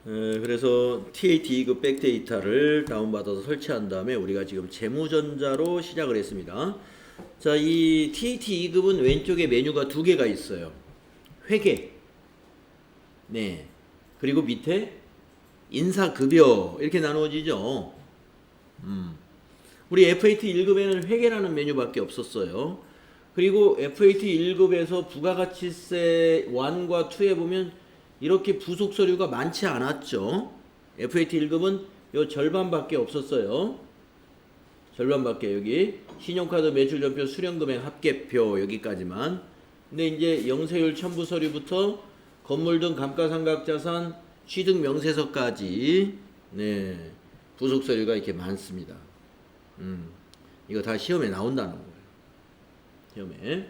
그래서 TAT 2급 백데이터를 다운받아서 설치한 다음에 우리가 지금 재무전자로 시작을 했습니다. 자, 이 TAT 2급은 왼쪽에 메뉴가 두 개가 있어요. 회계. 네. 그리고 밑에 인사급여. 이렇게 나누어지죠. 우리 FAT 1급에는 회계라는 메뉴밖에 없었어요. 그리고 FAT 1급에서 부가가치세 1과 2에 보면 이렇게 부속 서류가 많지 않았죠. FAT 1급은 요 절반밖에 없었어요. 절반밖에. 여기 신용카드 매출전표 수령금액 합계표 여기까지만. 근데 이제 영세율 첨부 서류부터 건물 등 감가상각자산 취득 명세서까지 네, 부속 서류가 이렇게 많습니다. 이거 다 시험에 나온다는 거예요. 시험에.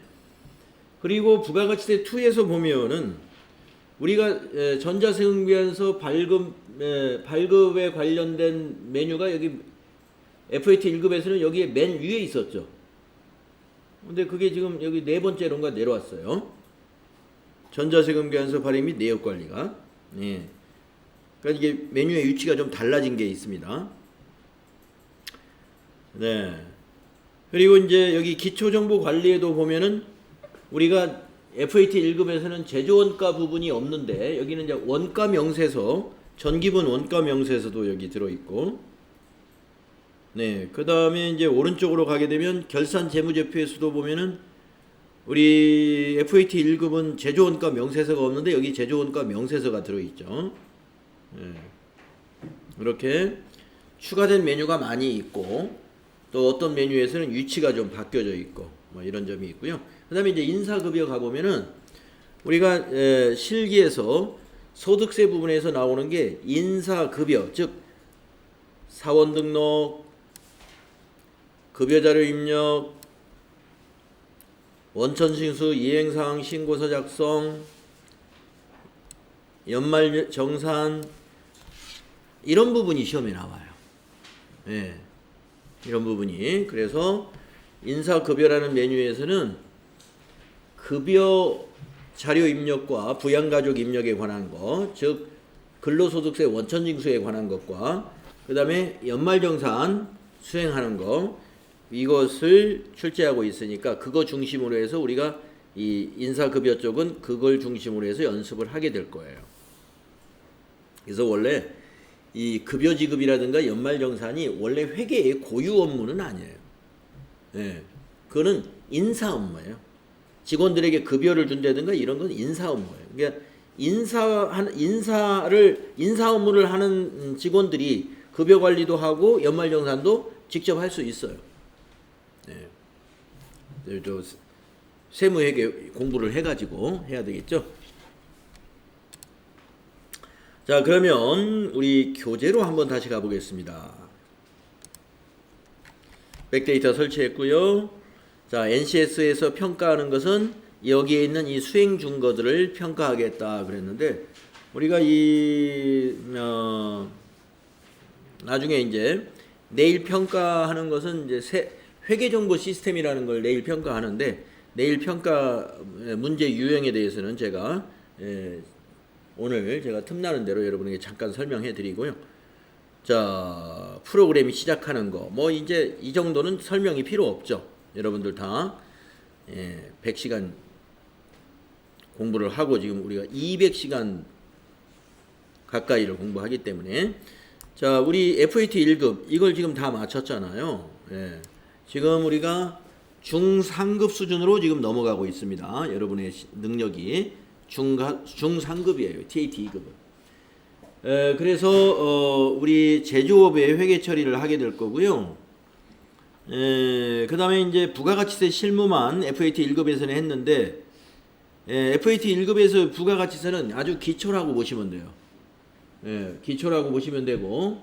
그리고 부가가치세 2에서 보면은 우리가 전자세금계에서 발급에 관련된 메뉴가 여기 FAT 1급에서는 여기에 맨 위에 있었죠. 근데 그게 지금 여기 네 번째로인가 내려왔어요. 전자세금계에서 발행 및 내역관리가. 예. 그러니까 이게 메뉴의 위치가 좀 달라진 게 있습니다. 네. 그리고 이제 여기 기초정보관리에도 보면은 우리가 FAT 1급에서는 제조원가 부분이 없는데 여기는 이제 원가 명세서, 전기분 원가 명세서도 여기 들어있고, 네. 그 다음에 이제 오른쪽으로 가게 되면 결산 재무제표에서도 보면은 우리 FAT 1급은 제조원가 명세서가 없는데 여기 제조원가 명세서가 들어있죠. 네. 이렇게 추가된 메뉴가 많이 있고, 또 어떤 메뉴에서는 위치가 좀 바뀌어져 있고, 뭐 이런 점이 있고요. 그 다음에 이제 인사급여 가보면은 우리가 실기에서 소득세 부분에서 나오는 게 인사급여, 즉 사원 등록, 급여자료 입력, 원천징수 이행사항 신고서 작성, 연말 정산, 이런 부분이 시험에 나와요. 예. 이런 부분이. 그래서 인사급여라는 메뉴에서는 급여 자료 입력과 부양가족 입력에 관한 것, 즉 근로소득세 원천징수에 관한 것과 그 다음에 연말정산 수행하는 것, 이것을 출제하고 있으니까 그거 중심으로 해서 우리가 이 인사급여 쪽은 그걸 중심으로 해서 연습을 하게 될 거예요. 그래서 원래 이 급여 지급이라든가 연말정산이 원래 회계의 고유 업무는 아니에요. 예. 그거는 인사 업무예요. 직원들에게 급여를 준다든가 이런 건 인사 업무예요. 그러니까 인사 업무를 하는 직원들이 급여 관리도 하고 연말정산도 직접 할 수 있어요. 예. 저 세무회계 공부를 해가지고 해야 되겠죠. 자, 그러면 우리 교재로 한번 다시 가보겠습니다. 백데이터 설치했고요. 자, NCS에서 평가하는 것은 여기에 있는 이 수행 준거들을 평가하겠다 그랬는데 우리가 나중에 이제 내일 평가하는 것은 이제 회계정보 시스템이라는 걸 내일 평가하는데 내일 평가 문제 유형에 대해서는 제가 오늘 제가 틈나는 대로 여러분에게 잠깐 설명해 드리고요. 자, 프로그램이 시작하는 거, 뭐 이제 이 정도는 설명이 필요 없죠. 여러분들 다 100시간 공부를 하고 지금 우리가 200시간 가까이를 공부하기 때문에. 자, 우리 FAT 1급 이걸 지금 다 마쳤잖아요. 예. 지금 우리가 중3급 수준으로 지금 넘어가고 있습니다. 여러분의 능력이 중3급이에요. TAT 2급은. 그래서 우리 제조업의 회계 처리를 하게 될 거고요. 그 다음에 이제 부가가치세 실무만 FAT 1급에서는 했는데 FAT 1급에서 부가가치세는 아주 기초라고 보시면 돼요. 기초라고 보시면 되고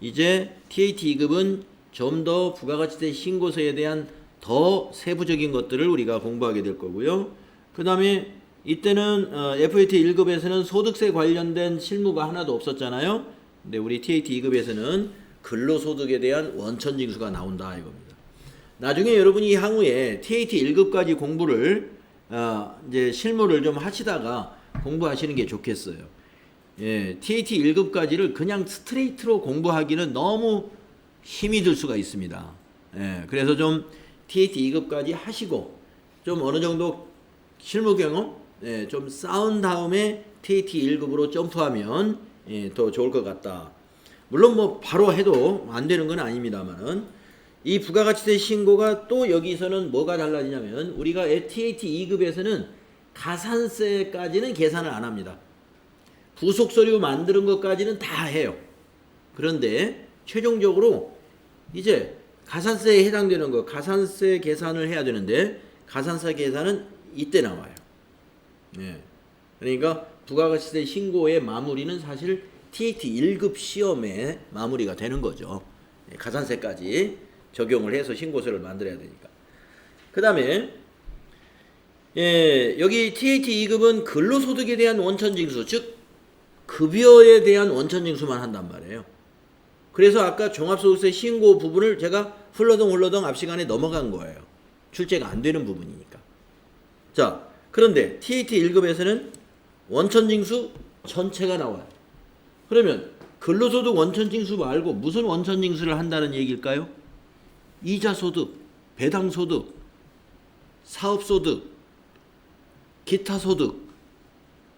이제 TAT 2급은 좀 더 부가가치세 신고서에 대한 더 세부적인 것들을 우리가 공부하게 될 거고요. 그 다음에 이때는 FAT 1급에서는 소득세 관련된 실무가 하나도 없었잖아요. 근데 우리 TAT 2급에서는 근로소득에 대한 원천징수가 나온다 이겁니다. 나중에 여러분이 향후에 TAT 1급까지 공부를 이제 실무를 좀 하시다가 공부하시는 게 좋겠어요. TAT 1급까지를 그냥 스트레이트로 공부하기는 너무 힘이 들 수가 있습니다. 그래서 좀 TAT 2급까지 하시고 좀 어느 정도 실무 경험 좀 쌓은 다음에 TAT 1급으로 점프하면 더 좋을 것 같다. 물론 뭐 바로 해도 안 되는 건 아닙니다만은 이 부가가치세 신고가 또 여기서는 뭐가 달라지냐면 우리가 TAT 2급에서는 가산세까지는 계산을 안 합니다. 부속 서류 만드는 것까지는 다 해요. 그런데 최종적으로 이제 가산세에 해당되는 거 가산세 계산을 해야 되는데 가산세 계산은 이때 나와요. 그러니까 부가가치세 신고의 마무리는 사실 TAT 1급 시험에 마무리가 되는 거죠. 가산세까지 적용을 해서 신고서를 만들어야 되니까. 그 다음에 여기 TAT 2급은 근로소득에 대한 원천징수, 즉 급여에 대한 원천징수만 한단 말이에요. 그래서 아까 종합소득세 신고 부분을 제가 훌러덩 앞 시간에 넘어간 거예요. 출제가 안 되는 부분이니까. 자, 그런데 TAT 1급에서는 원천징수 전체가 나와요. 그러면 근로소득 원천징수 말고 무슨 원천징수를 한다는 얘기일까요? 이자소득, 배당소득, 사업소득, 기타소득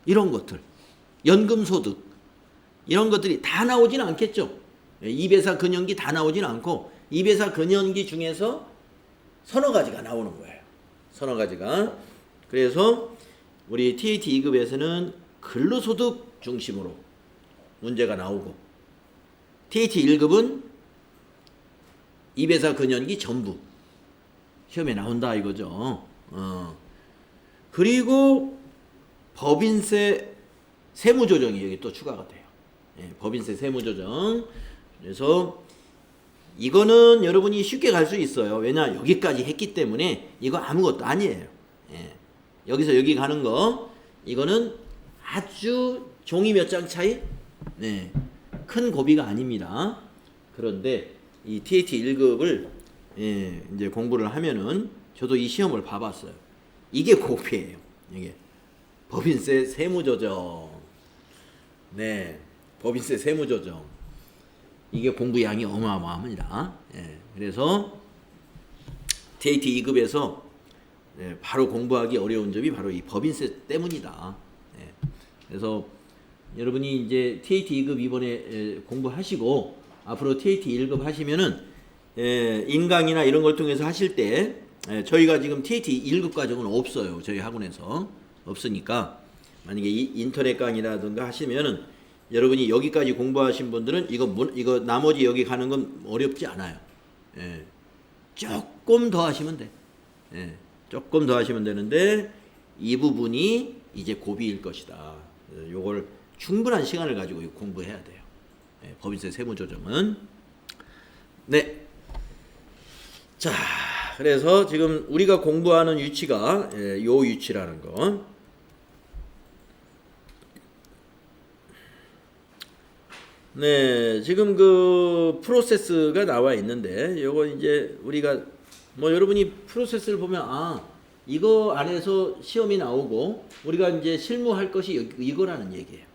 이런 것들, 연금소득 이런 것들이 다 나오지는 않겠죠. 입에사 근연기 다 나오지는 않고 입에사 근연기 중에서 서너 가지가 나오는 거예요. 서너 가지가. 그래서 우리 TAT 2급에서는 근로소득 중심으로 문제가 나오고 TAT 1급은 입에사 근연기 전부 시험에 나온다 이거죠. 그리고 법인세 세무조정이 여기 또 추가가 돼요. 법인세 세무조정. 그래서 이거는 여러분이 쉽게 갈 수 있어요. 왜냐 여기까지 했기 때문에 이거 아무것도 아니에요. 여기서 여기 가는 거 이거는 아주 종이 몇 장 차이 큰 고비가 아닙니다. 그런데 이 TAT 1급을 이제 공부를 하면은 저도 이 시험을 봐봤어요. 이게 고비예요. 이게 법인세 세무조정. 법인세 세무조정. 이게 공부 양이 어마어마합니다. 그래서 TAT 2급에서 바로 공부하기 어려운 점이 바로 이 법인세 때문이다. 그래서 여러분이 이제 TAT 2급 이번에 공부하시고 앞으로 TAT 1급 하시면은 인강이나 이런 걸 통해서 하실 때 저희가 지금 TAT 1급 과정은 없어요. 저희 학원에서 없으니까 만약에 인터넷 강의라든가 하시면은 여러분이 여기까지 공부하신 분들은 이거 나머지 여기 가는 건 어렵지 않아요. 조금 더 하시면 돼. 조금 더 하시면 되는데 이 부분이 이제 고비일 것이다. 요걸 충분한 시간을 가지고 공부해야 돼요. 법인세 세무조정은. 자, 그래서 지금 우리가 공부하는 위치가 요 위치라는 거. 지금 그 프로세스가 나와 있는데 요거 이제 우리가 뭐 여러분이 프로세스를 보면 이거 안에서 시험이 나오고 우리가 이제 실무할 것이 이거라는 얘기예요.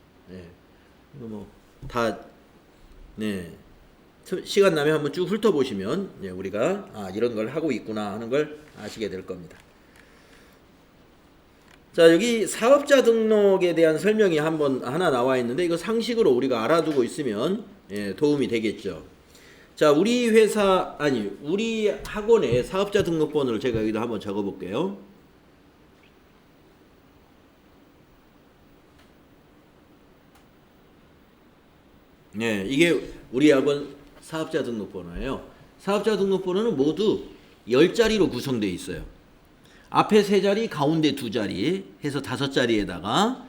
이거 뭐 다 시간 나면 한번 쭉 훑어보시면 우리가 이런 걸 하고 있구나 하는 걸 아시게 될 겁니다. 자, 여기 사업자 등록에 대한 설명이 하나 나와 있는데 이거 상식으로 우리가 알아두고 있으면 도움이 되겠죠. 자, 우리 학원의 사업자 등록번호를 제가 여기다 한번 적어 볼게요. 이게 우리 학원 사업자 등록번호예요. 사업자 등록번호는 모두 10자리로 구성되어 있어요. 앞에 3자리, 가운데 2자리 해서 5자리에다가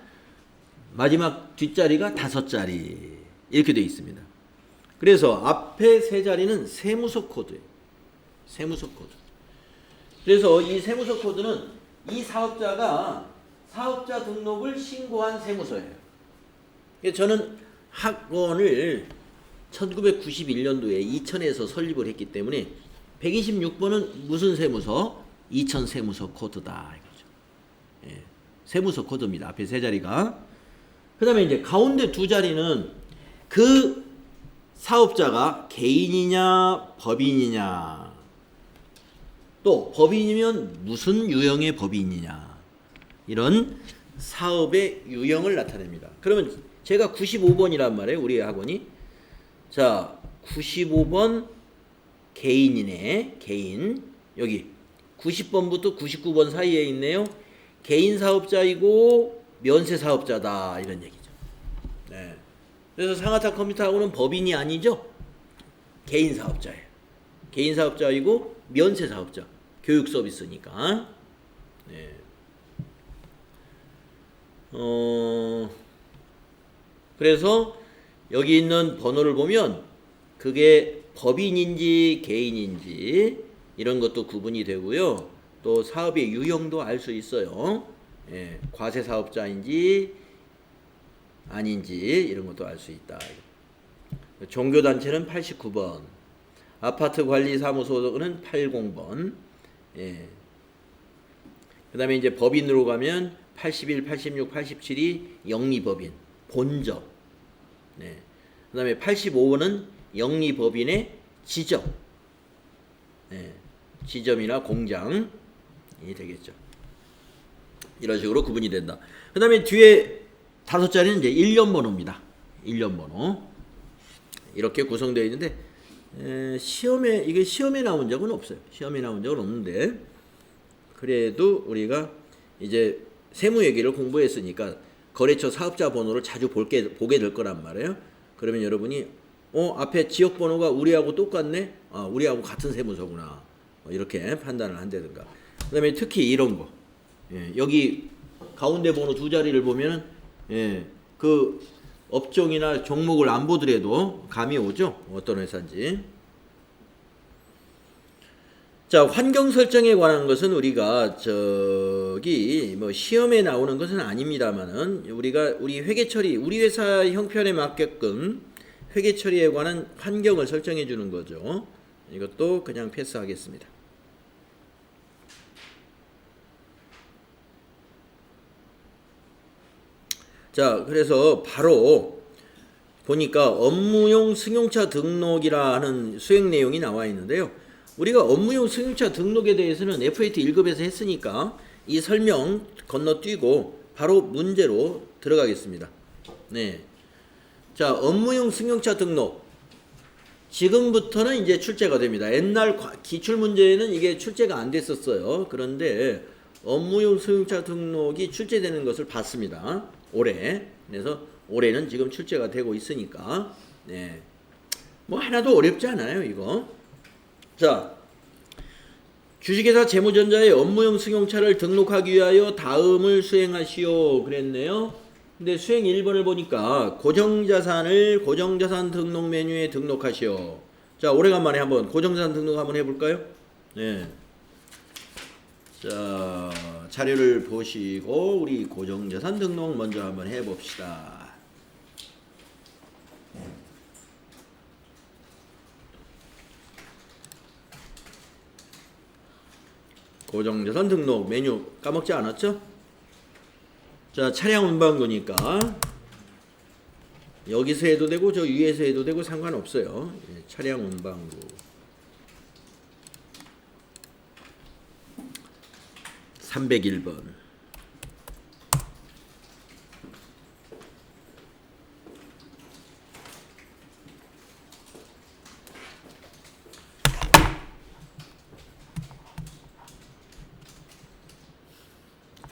마지막 뒷자리가 5자리 이렇게 되어 있습니다. 그래서 앞에 3자리는 세무서 코드예요. 세무서 코드. 그래서 이 세무서 코드는 이 사업자가 사업자 등록을 신고한 세무서예요. 저는 학원을 1991년도에 이천에서 설립을 했기 때문에 126번은 무슨 세무서? 이천 세무서 코드다 이거죠. 세무서 코드입니다. 앞에 3자리가. 그 다음에 이제 가운데 두 자리는 그 사업자가 개인이냐 법인이냐, 또 법인이면 무슨 유형의 법인이냐, 이런 사업의 유형을 나타냅니다. 그러면 제가 95번이란 말이에요. 우리 학원이. 자, 95번 개인이네. 개인. 여기 90번부터 99번 사이에 있네요. 개인 사업자이고 면세 사업자다, 이런 얘기죠. 네. 그래서 상하타 컴퓨터하고는 법인이 아니죠. 개인 사업자예요. 개인 사업자이고 면세 사업자. 교육 서비스니까. 네. 그래서 여기 있는 번호를 보면 그게 법인인지 개인인지 이런 것도 구분이 되고요. 또 사업의 유형도 알 수 있어요. 예, 과세 사업자인지 아닌지 이런 것도 알 수 있다. 종교단체는 89번, 아파트관리사무소는 80번. 예. 그 다음에 이제 법인으로 가면 81, 86, 87이 영리법인, 본점. 네. 그 다음에 85번은 영리법인의 지점. 네. 지점이나 공장이 되겠죠. 이런 식으로 구분이 된다. 그 다음에 뒤에 다섯 자리는 이제 1년 번호입니다. 1년 번호. 이렇게 구성되어 있는데, 이게 시험에 나온 적은 없어요. 시험에 나온 적은 없는데, 그래도 우리가 이제 세무 얘기를 공부했으니까 거래처 사업자 번호를 자주 보게 될 거란 말이에요. 그러면 여러분이 앞에 지역 번호가 우리하고 똑같네? 우리하고 같은 세무서구나. 이렇게 판단을 한다든가. 그 다음에 특히 이런 거. 예, 여기 가운데 번호 두 자리를 보면은, 예, 그 업종이나 종목을 안 보더라도 감이 오죠. 어떤 회사인지. 자, 환경 설정에 관한 것은 우리가 저기 뭐 시험에 나오는 것은 아닙니다만은 우리 회계 처리, 우리 회사 형편에 맞게끔 회계 처리에 관한 환경을 설정해 주는 거죠. 이것도 그냥 패스하겠습니다. 자, 그래서 바로 보니까 업무용 승용차 등록이라 하는 수행 내용이 나와 있는데요. 우리가 업무용 승용차 등록에 대해서는 FAT 1급에서 했으니까 이 설명 건너뛰고 바로 문제로 들어가겠습니다. 네. 자, 업무용 승용차 등록. 지금부터는 이제 출제가 됩니다. 옛날 기출문제에는 이게 출제가 안 됐었어요. 그런데 업무용 승용차 등록이 출제되는 것을 봤습니다. 올해. 그래서 올해는 지금 출제가 되고 있으니까, 네. 뭐 하나도 어렵지 않아요, 이거. 자, 주식회사 재무전자의 업무용 승용차를 등록하기 위하여 다음을 수행하시오 그랬네요. 근데 수행 1번을 보니까 고정자산을 고정자산 등록 메뉴에 등록하시오. 자, 오래간만에 한번 고정자산 등록 한번 해볼까요? 네. 자, 자료를 보시고 우리 고정자산 등록 먼저 한번 해봅시다. 고정자산 등록 메뉴 까먹지 않았죠? 자, 차량 운반구니까 여기서 해도 되고 저 위에서 해도 되고 상관없어요. 예, 차량 운반구 301번.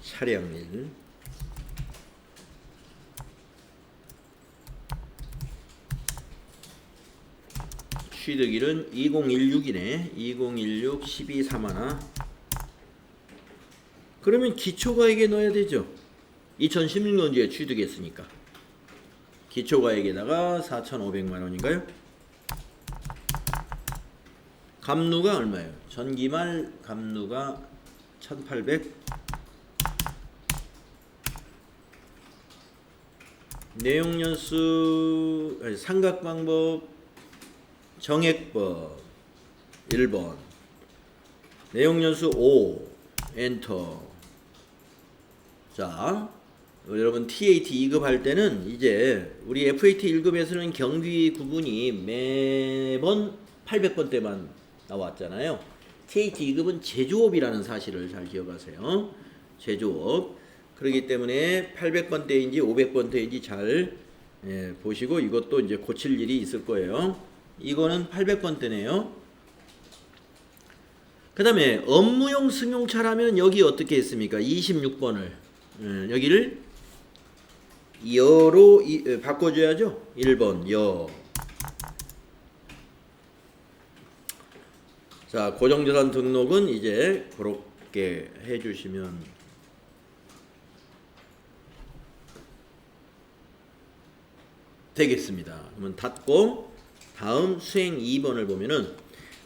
차량일. 취득일은 2016이네. 2016 1231. 그러면 기초가액에 넣어야 되죠. 2016년도에 취득했으니까. 기초가액에다가 4,500만 원인가요? 감루가 얼마예요? 전기말 감루가 1,800. 내용연수 삼각방법 정액법 1번. 내용연수 5 엔터. 자, 여러분 TAT 2급 할 때는 이제 우리 FAT 1급에서는 경기 구분이 매번 800번대만 나왔잖아요. TAT 2급은 제조업이라는 사실을 잘 기억하세요. 제조업. 그렇기 때문에 800번대인지 500번대인지 잘 보시고 이것도 이제 고칠 일이 있을 거예요. 이거는 800번대네요. 그 다음에 업무용 승용차라면 여기 어떻게 했습니까? 26번을 여기를 여로 바꿔줘야죠. 1번 여. 자, 고정자산 등록은 이제 그렇게 해주시면 되겠습니다. 그러면 닫고 다음 수행 2번을 보면은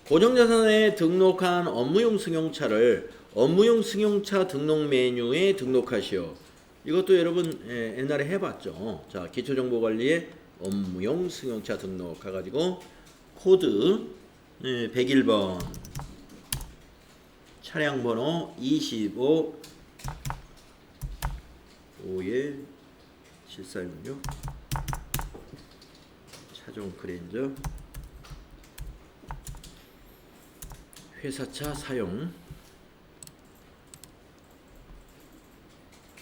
고정자산에 등록한 업무용 승용차를 업무용 승용차 등록 메뉴에 등록하시오. 이것도 여러분 옛날에 해봤죠. 자, 기초정보관리에 업무용 승용차 등록 가가지고 코드 101번 차량 번호 25 5에 7466 차종 그랜저 회사차 사용.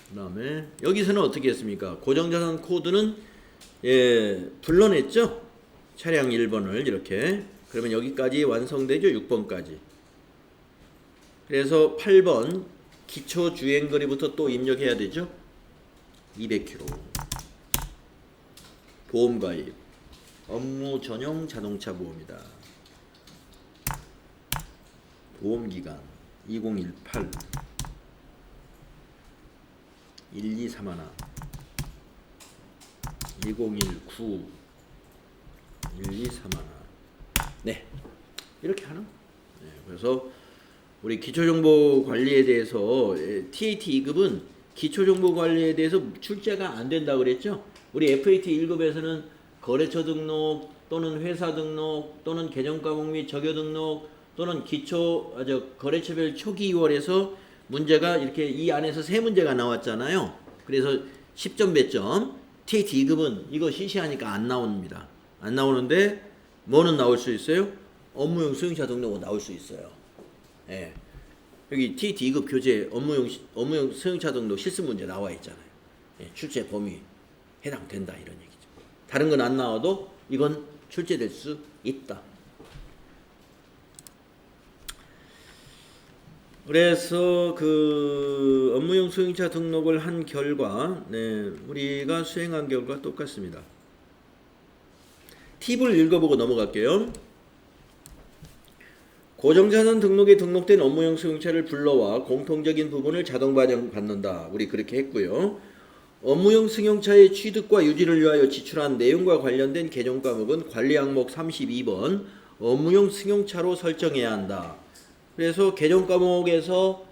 그 다음에 여기서는 어떻게 했습니까? 고정자산 코드는 불러냈죠? 차량 1번을 이렇게. 그러면 여기까지 완성되죠? 6번까지. 그래서 8번 기초 주행거리부터 또 입력해야 되죠? 200km. 보험가입. 업무 전용 자동차 보험이다. 보험기간 2018 1231 2019 1231 네, 이렇게 하는. 그래서 우리 기초정보관리에 대해서 TAT 2급은 기초정보관리에 대해서 출제가 안 된다고 그랬죠. 우리 FAT 1급에서는 거래처 등록 또는 회사 등록 또는 계정과목 및 적요 등록 또는 거래처별 초기 2월에서 문제가 이렇게 이 안에서 세 문제가 나왔잖아요. 그래서 10점 배점. TAT 2급은 이거 시시하니까 안 나옵니다. 안 나오는데 뭐는 나올 수 있어요? 업무용 승용차 등록은 나올 수 있어요. 예. 여기 TAT 2급 교재 업무용 승용차 등록 실습 문제 나와 있잖아요. 예. 출제 범위 해당된다 이런 얘기죠. 다른 건 안 나와도 이건 출제될 수 있다. 그래서 그 업무용 승용차 등록을 한 결과, 우리가 수행한 결과 똑같습니다. 팁을 읽어보고 넘어갈게요. 고정자산 등록에 등록된 업무용 승용차를 불러와 공통적인 부분을 자동 반영받는다. 우리 그렇게 했고요. 업무용 승용차의 취득과 유지를 위하여 지출한 내용과 관련된 개정 과목은 관리 항목 32번 업무용 승용차로 설정해야 한다. 그래서 개정 과목에서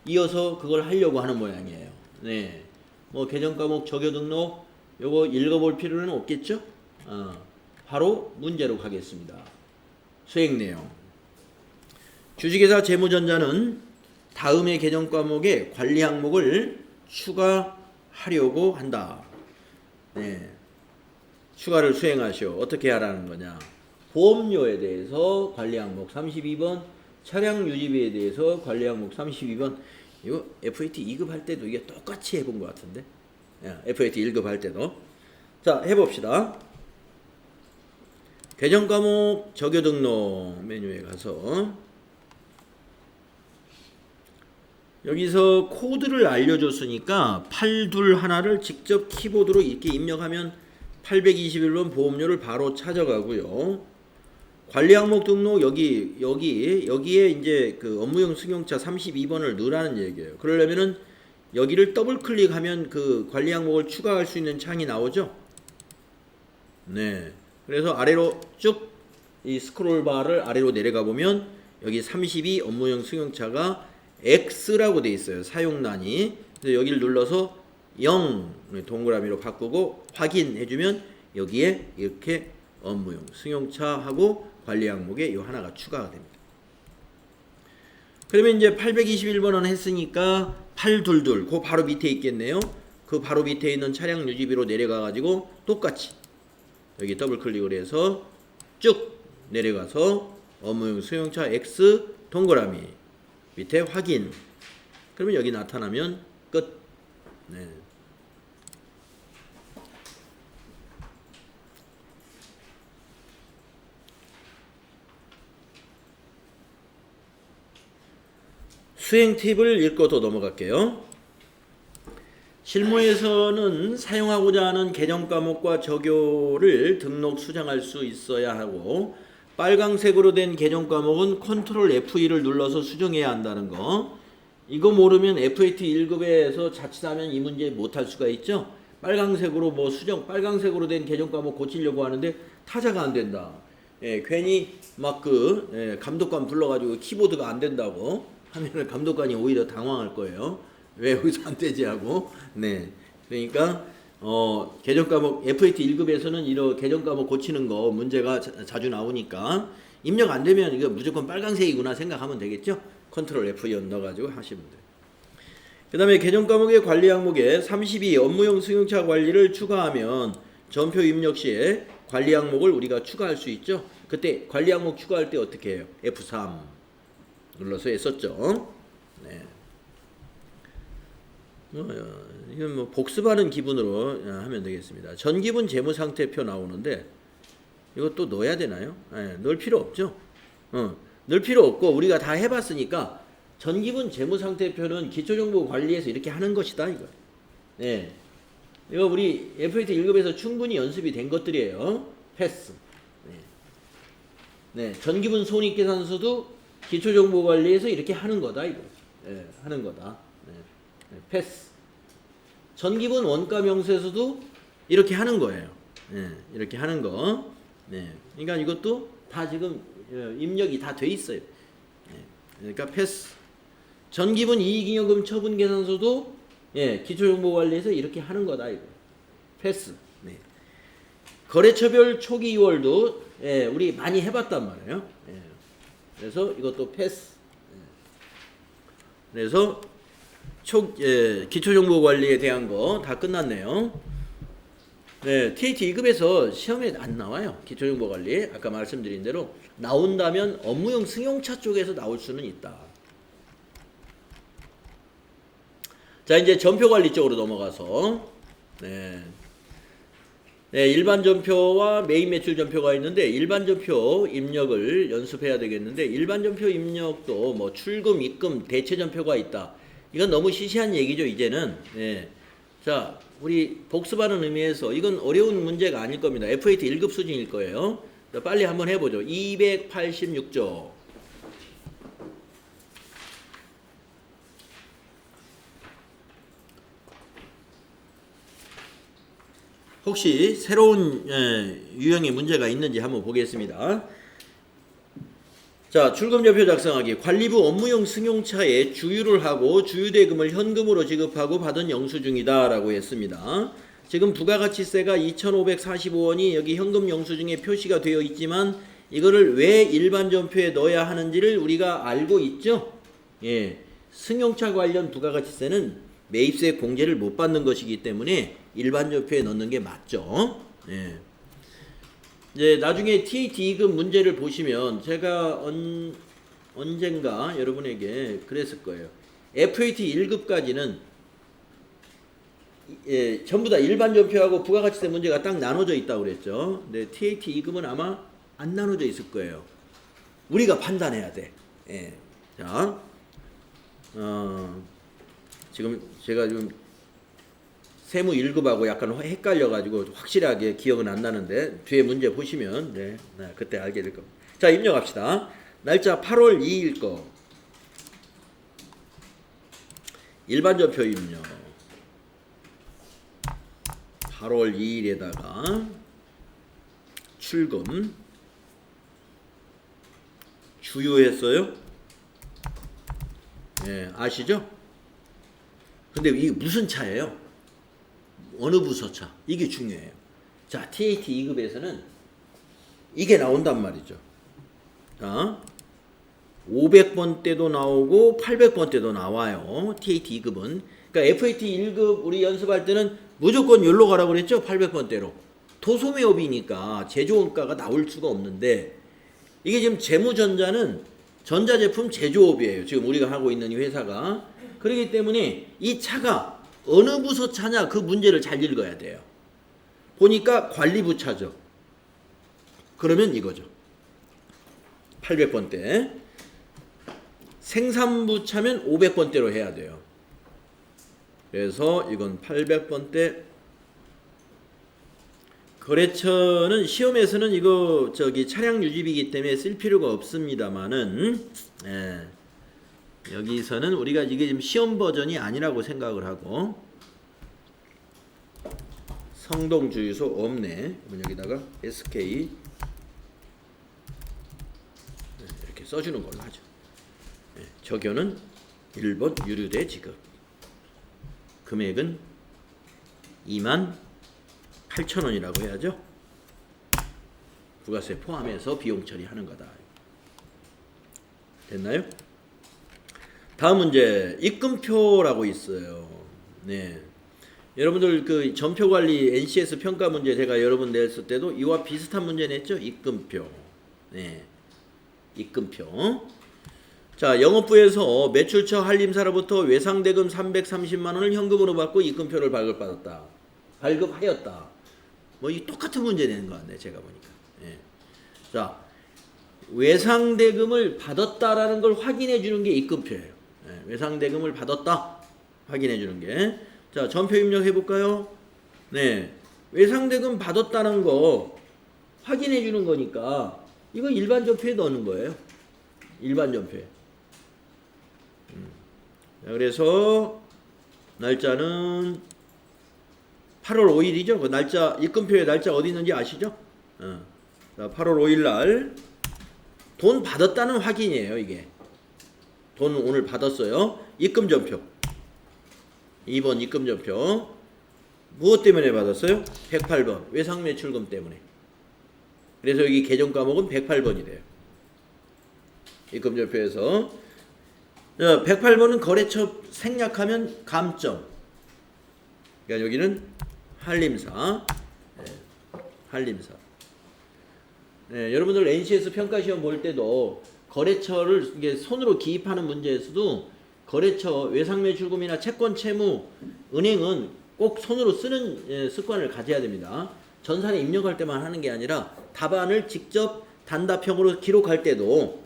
이어서 그걸 하려고 하는 모양이에요. 네, 뭐 개정 과목 적요 등록 요거 읽어볼 필요는 없겠죠? 바로 문제로 가겠습니다. 수행 내용. 주식회사 재무전자는 다음의 개정 과목에 관리 항목을 추가하려고 한다. 네, 추가를 수행하시오. 어떻게 하라는 거냐? 보험료에 대해서 관리 항목 32번, 차량 유지비에 대해서 관리 항목 32번. 이거 FAT 2급 할 때도 이게 똑같이 해본 것 같은데. FAT 1급 할 때도. 자, 해봅시다. 개정 과목 적요 등록 메뉴에 가서 여기서 코드를 알려줬으니까 821를 직접 키보드로 이렇게 입력하면 821번 보험료를 바로 찾아가고요. 관리 항목 등록 여기에 이제 그 업무용 승용차 32번을 넣으라는 얘기예요. 그러려면은 여기를 더블 클릭하면 그 관리 항목을 추가할 수 있는 창이 나오죠. 네. 그래서 아래로 쭉 이 스크롤 바를 아래로 내려가 보면 여기 32 업무용 승용차가 X라고 돼 있어요. 사용란이. 그래서 여기를 눌러서 0 동그라미로 바꾸고 확인해주면 여기에 이렇게 업무용 승용차하고 관리 항목에 이 하나가 추가가 됩니다. 그러면 이제 821번은 했으니까 822 그 바로 밑에 있겠네요. 그 바로 밑에 있는 차량 유지비로 내려가 가지고 똑같이 여기 더블 클릭을 해서 쭉 내려가서 업무용 승용차 X 동그라미 밑에 확인. 그러면 여기 나타나면 끝. 네. 수행 팁을 읽고 또 넘어갈게요. 실무에서는 사용하고자 하는 개정 과목과 적요를 등록 수정할 수 있어야 하고, 빨강색으로 된 개정 과목은 컨트롤 F2를 눌러서 수정해야 한다는 거. 이거 모르면 FAT 1급에서 자칫하면 이 문제 못할 수가 있죠. 빨강색으로 뭐 수정, 빨강색으로 된 개정 과목 고치려고 하는데 타자가 안 된다. 괜히 막 감독관 불러가지고 키보드가 안 된다고 하면 감독관이 오히려 당황할 거예요. 왜 여기서 안 되지 하고. 네. 그러니까 개정 과목 FAT 1급에서는 이런 개정 과목 고치는 거 문제가 자주 나오니까 입력 안 되면 이거 무조건 빨강색이구나 생각하면 되겠죠. 컨트롤 F2 넣어가지고 하시면 돼요. 그 다음에 개정 과목의 관리 항목에 32 업무용 승용차 관리를 추가하면 전표 입력 시에 관리 항목을 우리가 추가할 수 있죠. 그때 관리 항목 추가할 때 어떻게 해요? F3 눌러서 했었죠. 네. 이건 뭐 복습하는 기분으로 하면 되겠습니다. 전기분 재무상태표 나오는데 이것도 넣어야 되나요? 네, 넣을 필요 없죠. 넣을 필요 없고 우리가 다 해봤으니까 전기분 재무상태표는 기초정보관리에서 이렇게 하는 것이다 이거. 네, 이거 우리 FAT 1급에서 충분히 연습이 된 것들이에요. 패스. 네, 전기분 손익계산서도 기초정보관리에서 이렇게 하는 거다 이거. 네, 하는 거다. 네, 패스. 전기분 원가명세서도 이렇게 하는 거예요. 네, 이렇게 하는 거. 네, 그러니까 이것도 다 지금 입력이 다 돼 있어요. 네, 그러니까 패스. 전기분 이익잉여금 처분 계산서도 기초정보관리에서 이렇게 하는 거다 이거. 패스. 네. 거래처별 초기 2월도 우리 많이 해봤단 말이에요. 그래서 이것도 패스. 그래서 기초정보관리에 대한 거 다 끝났네요. 네, TAT 2급에서 시험에 안 나와요. 기초정보관리. 아까 말씀드린 대로 나온다면 업무용 승용차 쪽에서 나올 수는 있다. 자, 이제 전표관리 쪽으로 넘어가서 일반 전표와 메인 매출 전표가 있는데 일반 전표 입력을 연습해야 되겠는데 일반 전표 입력도 뭐 출금, 입금, 대체 전표가 있다. 이건 너무 시시한 얘기죠, 이제는. 자, 우리 복습하는 의미에서 이건 어려운 문제가 아닐 겁니다. FAT 1급 수준일 거예요. 자, 빨리 한번 해보죠. 286조. 혹시 새로운 유형의 문제가 있는지 한번 보겠습니다. 자, 출금전표 작성하기. 관리부 업무용 승용차에 주유를 하고 주유대금을 현금으로 지급하고 받은 영수증이다 라고 했습니다. 지금 부가가치세가 2,545원이 여기 현금 영수증에 표시가 되어 있지만 이거를 왜 일반 전표에 넣어야 하는지를 우리가 알고 있죠. 승용차 관련 부가가치세는 매입세 공제를 못 받는 것이기 때문에 일반 전표에 넣는 게 맞죠. 이제 나중에 TAT 2급 문제를 보시면 제가 언젠가 여러분에게 그랬을 거예요. FAT 1급까지는 전부 다 일반 전표하고 부가가치세 문제가 딱 나눠져 있다고 그랬죠. 근데 TAT 2급은 아마 안 나눠져 있을 거예요. 우리가 판단해야 돼. 자, 지금 제가 좀 세무 1급하고 약간 헷갈려가지고 확실하게 기억은 안 나는데 뒤에 문제 보시면 그때 알게 될 겁니다. 자, 입력합시다. 날짜 8월 2일 거 일반 전표 입력 8월 2일에다가 출금 주유했어요? 아시죠? 근데 이게 무슨 차예요? 어느 부서차? 이게 중요해요. 자, TAT 2급에서는 이게 나온단 말이죠. 자, 500번 때도 나오고 800번 때도 나와요. TAT 2급은 그러니까 FAT 1급 우리 연습할 때는 무조건 여기로 가라고 그랬죠? 800번대로. 도소매업이니까 제조원가가 나올 수가 없는데 이게 지금 재무전자는 전자제품 제조업이에요. 지금 우리가 하고 있는 이 회사가. 그렇기 때문에 이 차가 어느 부서 차냐 그 문제를 잘 읽어야 돼요. 보니까 관리부 차죠. 그러면 이거죠. 800번대. 생산부 차면 500번대로 해야 돼요. 그래서 이건 800번대. 거래처는 시험에서는 이거 차량 유지비이기 때문에 쓸 필요가 없습니다만은 여기서는 우리가 이게 지금 시험 버전이 아니라고 생각을 하고 성동 주유소 없네. 그러면 여기다가 SK 이렇게 써주는 걸로 하죠. 적요는 1번 유류대 지급. 금액은 28,000원이라고 해야죠. 부가세 포함해서 비용 처리하는 거다. 됐나요? 다음 문제 입금표라고 있어요. 네. 여러분들 그 전표 관리 NCS 평가 문제 제가 여러분 냈을 때도 이와 비슷한 문제 냈죠? 입금표. 네. 입금표. 자, 영업부에서 매출처 한림사로부터 외상대금 330만 원을 현금으로 받고 입금표를 발급받았다. 발급하였다. 뭐 이 똑같은 문제 내는 거 같네, 제가 보니까. 예. 자, 외상대금을 받았다라는 걸 확인해 주는 게 입금표예요. 예. 외상대금을 받았다. 확인해 주는 게. 자, 전표 입력해 볼까요? 네. 외상대금 받았다는 거 확인해 주는 거니까 이거 일반 전표에 넣는 거예요. 일반 전표에. 자, 그래서 날짜는 8월 5일이죠. 그 날짜 입금표에 날짜 어디 있는지 아시죠? 자, 8월 5일 날 돈 받았다는 확인이에요. 이게 돈 오늘 받았어요. 입금 전표 2번 입금 전표 무엇 때문에 받았어요? 108번 외상매출금 때문에. 그래서 여기 계정 과목은 108번이 돼요. 입금 전표에서 108번은 거래처 생략하면 감점. 그러니까 여기는 한림사. 네, 한림사. 네, 여러분들 NCS 평가시험 볼 때도 거래처를 이게 손으로 기입하는 문제에서도 거래처 외상매출금이나 채권 채무 은행은 꼭 손으로 쓰는 습관을 가져야 됩니다. 전산에 입력할 때만 하는 게 아니라 답안을 직접 단답형으로 기록할 때도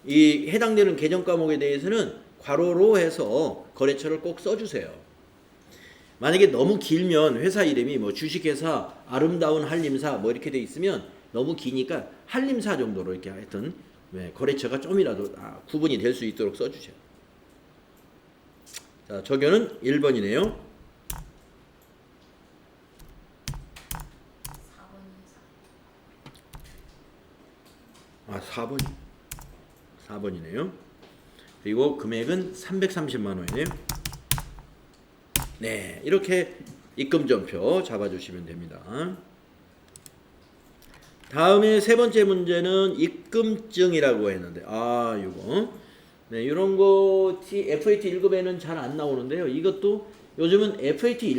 이 해당되는 계정 과목에 대해서는 괄호로 해서 거래처를 꼭 써주세요. 만약에 너무 길면 회사 이름이 뭐 주식회사 아름다운 한림사 뭐 이렇게 돼 있으면 너무 기니까 한림사 정도로 이렇게 하여튼 거래처가 좀이라도 구분이 될 수 있도록 써주세요. 자, 적요는 1번이네요. 4번이네요. 그리고 금액은 330만 원이네요. 네, 이렇게 입금전표 잡아주시면 됩니다. 다음에 세 번째 문제는 입금증이라고 했는데 요거 네, 이런 거 FAT 1급에는 잘 안 나오는데요. 이것도 요즘은 FAT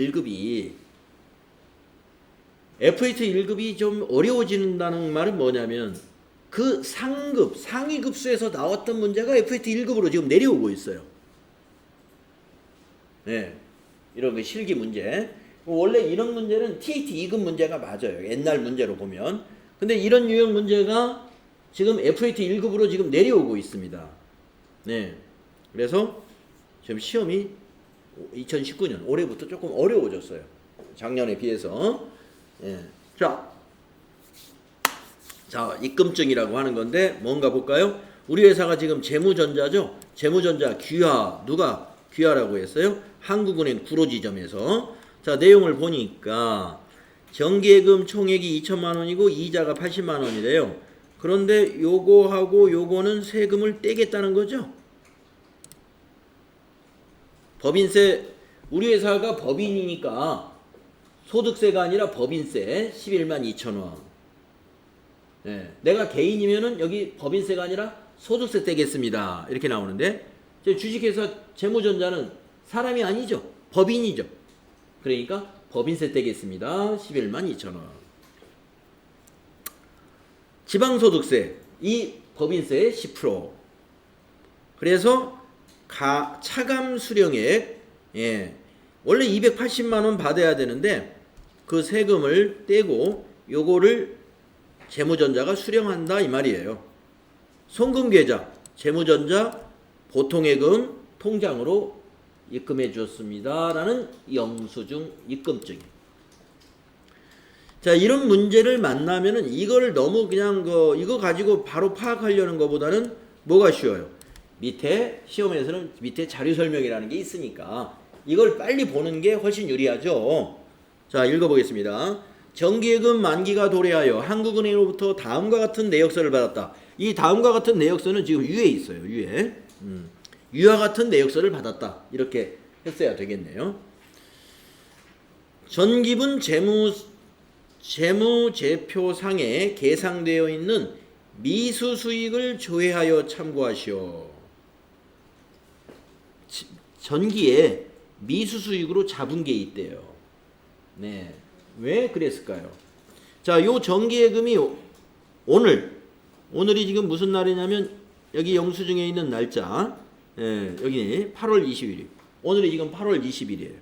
1급이 좀 어려워진다는 말은 뭐냐면 그 상급, 상위 급수에서 나왔던 문제가 FAT 1급으로 지금 내려오고 있어요. 네, 이런 거 실기 문제. 원래 이런 문제는 TAT 2급 문제가 맞아요. 옛날 문제로 보면. 근데 이런 유형 문제가 지금 FAT 1급으로 지금 내려오고 있습니다. 네, 그래서 지금 시험이 2019년 올해부터 조금 어려워졌어요. 작년에 비해서. 네. 자, 입금증이라고 하는 건데 뭔가 볼까요? 우리 회사가 지금 재무전자죠. 재무전자 귀하 누가 귀하라고 했어요? 한국은행 구로지점에서. 자, 내용을 보니까 정기예금 총액이 2천만 원이고 이자가 80만 원이래요. 그런데 요거하고 요거는 세금을 떼겠다는 거죠. 법인세, 우리 회사가 법인이니까 소득세가 아니라 법인세 11만 2천 원. 네, 내가 개인이면은 여기 법인세가 아니라 소득세 떼겠습니다. 이렇게 나오는데 주식회사 재무전자는 사람이 아니죠. 법인이죠. 그러니까 법인세 떼겠습니다. 11만 2천 원. 지방소득세 이 법인세의 10%. 그래서 차감 수령액 원래 280만 원 받아야 되는데 그 세금을 떼고 요거를 재무전자가 수령한다 이 말이에요. 송금계좌 재무전자 보통예금 통장으로 입금해 주었습니다 라는 영수증 입금증이. 자, 이런 문제를 만나면은 이거를 너무 그냥 이거 가지고 바로 파악하려는 것보다는 뭐가 쉬워요? 밑에 시험에서는 밑에 자료 설명이라는 게 있으니까 이걸 빨리 보는 게 훨씬 유리하죠. 자, 읽어보겠습니다. 정기예금 만기가 도래하여 한국은행으로부터 다음과 같은 내역서를 받았다. 이 다음과 같은 내역서는 지금 위에 있어요. 위에. 위와 같은 내역서를 받았다. 이렇게 했어야 되겠네요. 전기분 재무제표상에 계상되어 있는 미수수익을 조회하여 참고하시오. 전기에 미수수익으로 잡은 게 있대요. 네. 왜 그랬을까요? 자, 요 정기예금이 오늘이 지금 무슨 날이냐면 여기 영수증에 있는 날짜 여기 8월 20일. 오늘이 지금 8월 20일이에요.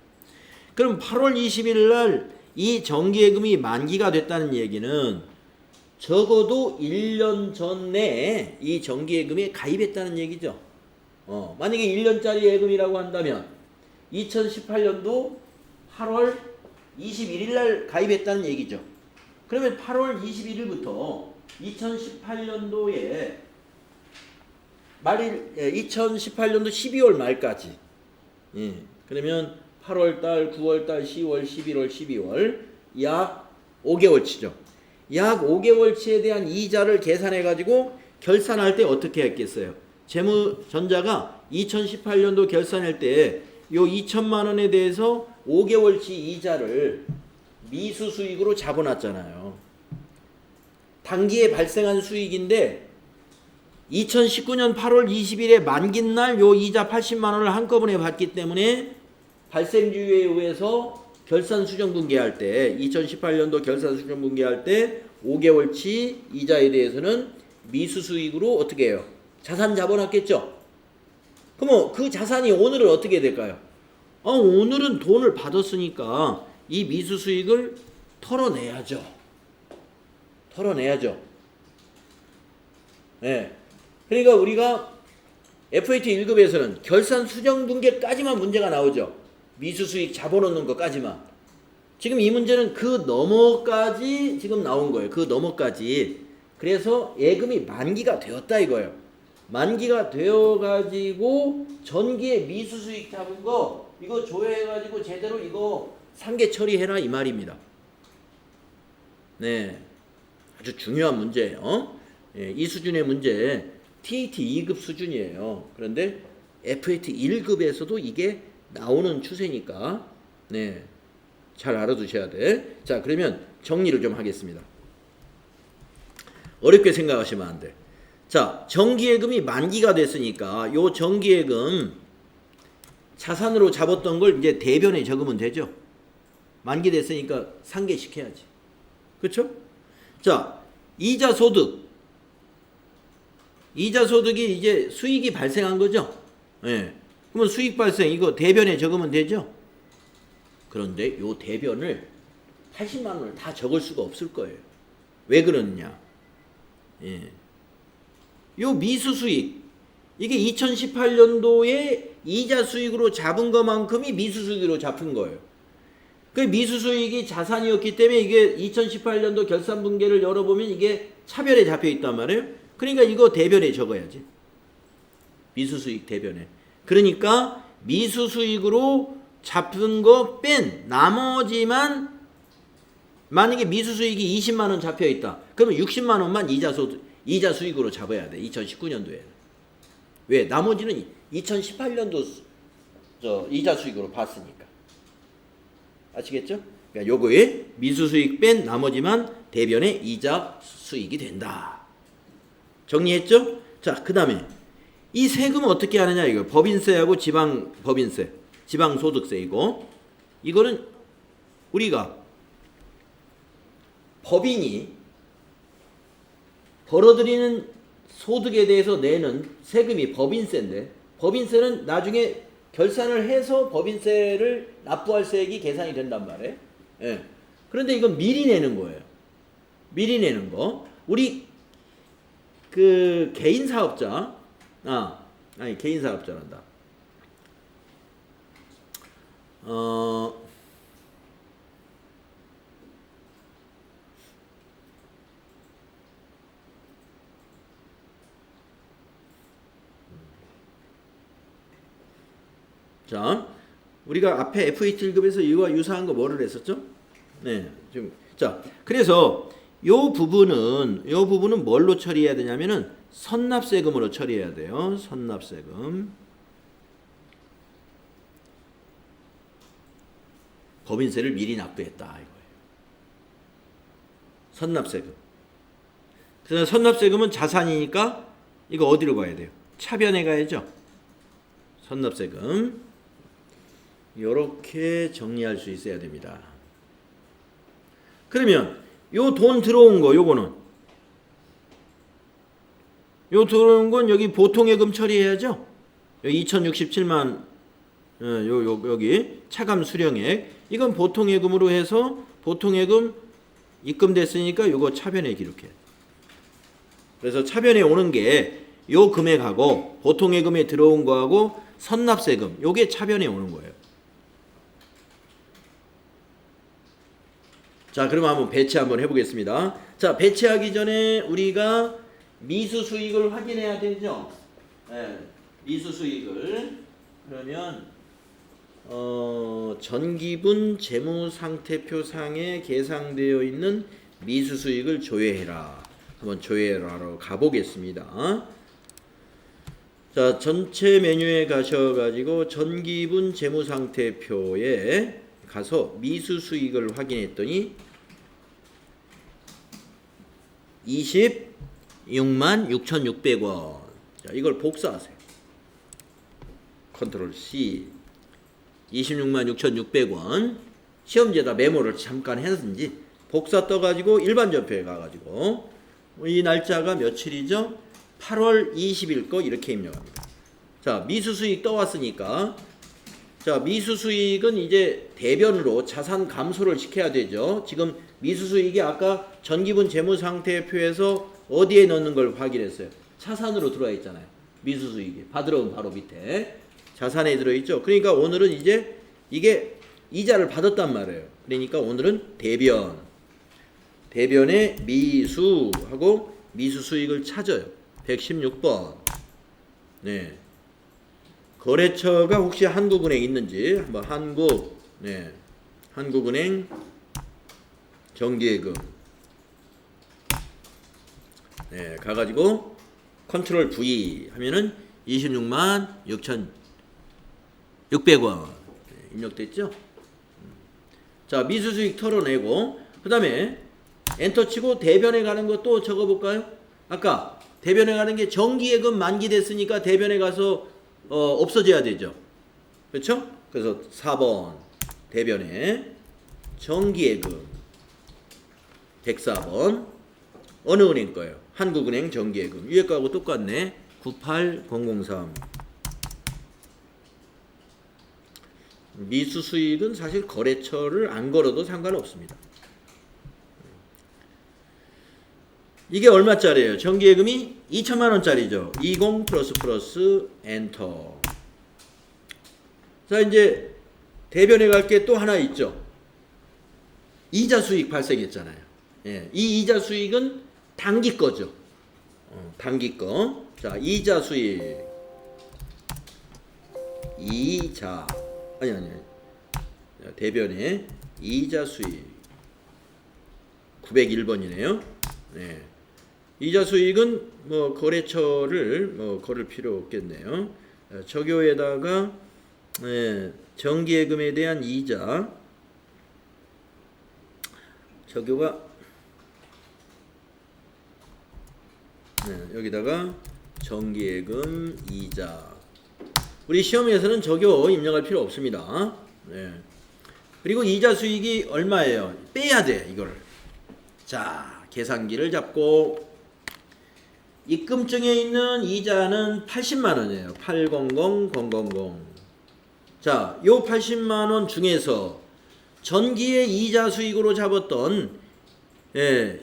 그럼 8월 20일 날 이 정기예금이 만기가 됐다는 얘기는 적어도 1년 전에 이 정기예금에 가입했다는 얘기죠. 만약에 1년짜리 예금이라고 한다면 2018년도 8월 21일 날 가입했다는 얘기죠. 그러면 8월 21일부터 2018년도에 2018년도 12월 말까지 그러면 8월달, 9월달, 10월, 11월, 12월 약 5개월치죠. 약 5개월치에 대한 이자를 계산해 가지고 결산할 때 어떻게 했겠어요? 재무전자가 2018년도 결산할 때 요 2천만 원에 대해서 5개월치 이자를 미수수익으로 잡아놨잖아요. 단기에 발생한 수익인데 2019년 8월 20일에 만긴 날 요 이자 80만 원을 한꺼번에 받기 때문에 발생주의에 의해서 결산 수정 분기할 때 2018년도 결산 수정 분기할 때 5개월치 이자에 대해서는 미수수익으로 어떻게 해요? 자산 잡아놨겠죠? 그럼 그 자산이 오늘은 어떻게 될까요? 오늘은 돈을 받았으니까 이 미수수익을 털어내야죠. 네. 그러니까 우리가 FAT 1급에서는 결산 수정 분기까지만 문제가 나오죠. 미수수익 잡아놓는 것까지만. 지금 이 문제는 그 너머까지 지금 나온 거예요. 그 너머까지. 그래서 예금이 만기가 되었다 이거예요. 만기가 되어가지고 전기에 미수수익 잡은 거 이거 조회해가지고 제대로 이거 상계 처리해라 이 말입니다. 네, 아주 중요한 문제예요. 이 수준의 문제 TAT 2급 수준이에요. 그런데 FAT 1급에서도 이게 나오는 추세니까 네, 잘 알아두셔야 돼. 자, 그러면 정리를 좀 하겠습니다. 어렵게 생각하시면 안 돼. 자, 정기예금이 만기가 됐으니까 요 정기예금 자산으로 잡았던 걸 이제 대변에 적으면 되죠. 만기 됐으니까 상계시켜야지. 그렇죠? 자, 이자 소득이 이제 수익이 발생한 거죠. 예. 그러면 수익 발생 이거 대변에 적으면 되죠. 그런데 요 대변을 80만 원을 다 적을 수가 없을 거예요. 왜 그러느냐? 예. 요 미수 수익 이게 2018년도에 이자 수익으로 잡은 것만큼이 미수 수익으로 잡힌 거예요. 그 미수 수익이 자산이었기 때문에 이게 2018년도 결산 분기를 열어보면 이게 차별에 잡혀 있단 말이에요. 그러니까 이거 대변에 적어야지. 미수 수익 대변에. 그러니까 미수 수익으로 잡은 거 뺀 나머지만 만약에 미수 수익이 20만 원 잡혀 있다. 그러면 60만 원만 이자 수익으로 잡아야 돼. 2019년도에. 왜? 나머지는 2018년도 이자 수익으로 봤으니까. 아시겠죠? 그러니까 요거에 미수 수익 뺀 나머지만 대변에 이자 수익이 된다. 정리했죠? 자, 그 다음에 이 세금은 어떻게 하느냐 이거. 법인세하고 지방 법인세. 지방소득세이고, 이거는 우리가 법인이 벌어들이는 소득에 대해서 내는 세금이 법인세인데, 법인세는 나중에 결산을 해서 법인세를 납부할 세액이 계산이 된단 말이에요. 예. 그런데 이건 미리 내는 거예요. 미리 내는 거. 우리 그 개인 사업자, 아니 개인 사업자란다. 자, 우리가 앞에 F27급에서 이거와 유사한 거 뭐를 했었죠? 네, 지금 자, 그래서 요 부분은 뭘로 처리해야 되냐면은 선납세금으로 처리해야 돼요. 선납세금. 법인세를 미리 납부했다 이거예요. 선납세금. 그래서 선납세금은 자산이니까 이거 어디로 가야 돼요? 차변에 가야죠. 선납세금. 요렇게 정리할 수 있어야 됩니다. 그러면 요 돈 들어온 거 요거는 요 들어온 건 여기 보통예금 처리해야죠. 여기 2067만 여기 차감 수령액 이건 보통예금으로 해서 보통예금 입금됐으니까 요거 차변에 기록해. 그래서 차변에 오는 게 요 금액하고 보통예금에 들어온 거하고 선납세금 요게 차변에 오는 거예요. 자, 그러면 한번 배치 한번 해보겠습니다. 자, 배치하기 전에 우리가 미수수익을 확인해야 되죠. 네, 미수수익을. 그러면 전기분 재무상태표상에 계상되어 있는 미수수익을 조회해라. 한번 조회하러 가보겠습니다. 자, 전체 메뉴에 가셔가지고 전기분 재무상태표에 가서 미수수익을 확인했더니 26만 6,600원. 자, 이걸 복사하세요. 컨트롤 C. 26만 6,600원. 시험지에다 메모를 잠깐 했는지 복사 떠가지고 일반 전표에 가가지고 이 날짜가 며칠이죠? 8월 20일 거 이렇게 입력합니다. 자, 미수수익 떠왔으니까 자, 미수수익은 이제 대변으로 자산 감소를 시켜야 되죠. 지금 미수수익이 아까 전기분 재무상태표에서 어디에 넣는 걸 확인했어요? 차산으로 들어와 있잖아요. 미수수익이. 받으러 온 바로 밑에. 자산에 들어있죠. 그러니까 오늘은 이제 이게 이자를 받았단 말이에요. 그러니까 오늘은 대변에 미수하고 미수수익을 찾아요. 116번. 네. 거래처가 혹시 한국은행 있는지 한번 한국은행 정기예금 가가지고 컨트롤 V 하면은 26만 6,600원 입력됐죠? 자, 미수수익 털어내고 그 다음에 엔터 치고 대변에 가는 것도 적어볼까요? 아까 대변에 가는 게 정기예금 만기됐으니까 대변에 가서 없어져야 되죠. 그렇죠? 그래서 4번 대변에 정기예금 104번 어느 은행 거예요? 한국은행 정기예금. 위에 거하고 똑같네. 98003. 미수수익은 사실 거래처를 안 걸어도 상관없습니다. 이게 얼마짜리예요? 정기예금이 2천만 원짜리죠. 20 플러스 엔터. 자, 이제 대변에 갈 게 또 하나 있죠. 이자 수익 발생했잖아요. 예, 이 이자 수익은 단기 거죠. 단기 거. 자, 이자 수익. 이자. 아니. 대변에 이자 수익. 901번이네요. 네. 이자 수익은 뭐 거래처를 뭐 걸을 필요 없겠네요. 적요에다가 정기예금에 대한 이자 적요가 여기다가 정기예금 이자 우리 시험에서는 적요 입력할 필요 없습니다. 네. 그리고 이자 수익이 얼마예요? 빼야 돼, 이걸. 자, 계산기를 잡고 입금증에 있는 이자는 80만 원이에요. 800,000. 자, 요 80만 원 중에서 전기의 이자 수익으로 잡았던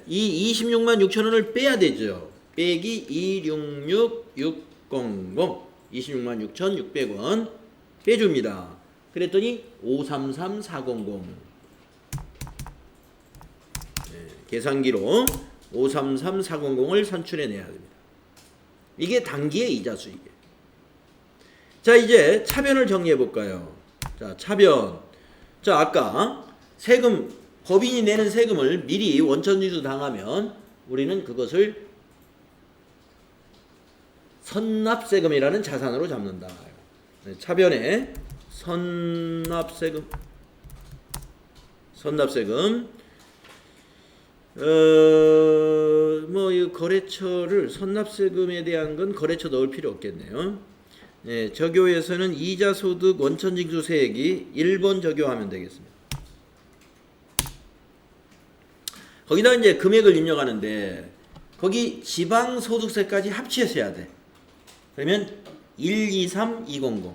이 26만 6천 원을 빼야 되죠. 빼기 266600 26만 6,600원 빼줍니다. 그랬더니 533400 계산기로 533400을 산출해내야 됩니다. 이게 단기의 이자 수익이에요. 자, 이제 차변을 정리해 볼까요? 자, 차변. 자, 아까 세금, 법인이 내는 세금을 미리 원천징수 당하면 우리는 그것을 선납세금이라는 자산으로 잡는다. 차변에 선납세금. 이 거래처를 선납세금에 대한 건 거래처 넣을 필요 없겠네요. 네, 적요에서는 이자소득 원천징수세액이 1번 적용하면 되겠습니다. 거기다 이제 금액을 입력하는데 거기 지방소득세까지 합치해서 해야 돼. 그러면 123200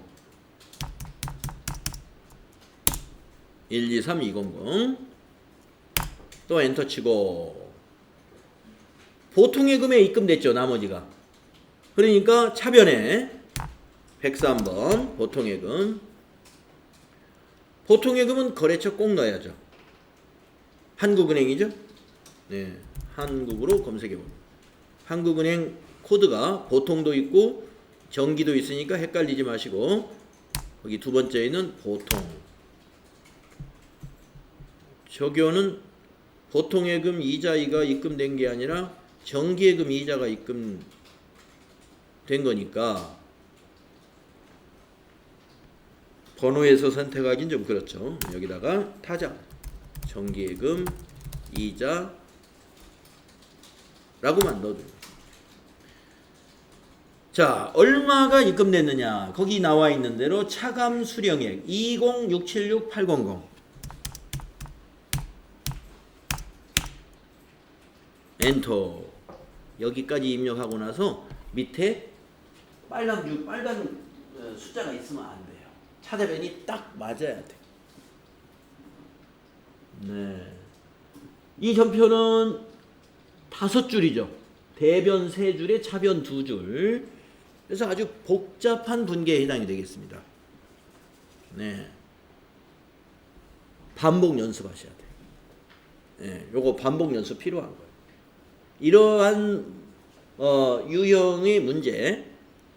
123200 또 엔터 치고 보통예금에 입금됐죠, 나머지가. 그러니까 차변에 103번 보통예금. 보통예금은 거래처 꼭 넣어야죠. 한국은행이죠. 네, 한국으로 검색해 봅니다. 한국은행 코드가 보통도 있고 정기도 있으니까 헷갈리지 마시고 거기 두 번째에는 보통. 적요는 보통예금 이자가 입금된 게 아니라 정기예금 이자가 입금된 거니까 번호에서 선택하긴 좀 그렇죠. 여기다가 타자 정기예금 이자라고만 넣어줍니다. 자, 얼마가 입금됐느냐? 거기 나와 있는 대로 차감 수령액 20676,800 엔터. 여기까지 입력하고 나서 밑에 빨간 숫자가 있으면 안 돼요. 차대변이 딱 맞아야 돼. 네. 이 전표는 5줄이죠. 대변 3줄에 차변 2줄. 그래서 아주 복잡한 분계에 해당이 되겠습니다. 네. 반복 연습하셔야 돼요. 네, 요거 반복 연습 필요한 거예요. 이러한 유형의 문제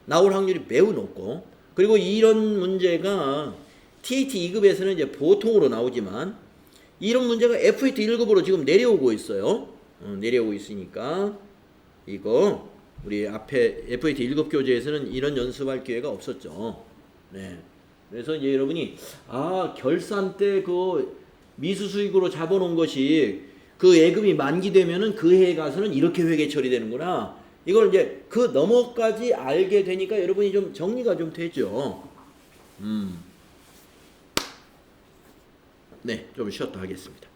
나올 확률이 매우 높고, 그리고 이런 문제가 TAT 2급에서는 이제 보통으로 나오지만 이런 문제가 FAT 1급으로 지금 내려오고 있어요. 내려오고 있으니까 이거 우리 앞에 FAT 1급 교재에서는 이런 연습할 기회가 없었죠. 네. 그래서 이제 여러분이 결산 때 그 미수수익으로 잡아놓은 것이 그 예금이 만기되면은 그 해에 가서는 이렇게 회계 처리되는구나. 이걸 이제 그 너머까지 알게 되니까 여러분이 좀 정리가 좀 되죠. 네, 좀 쉬었다 하겠습니다.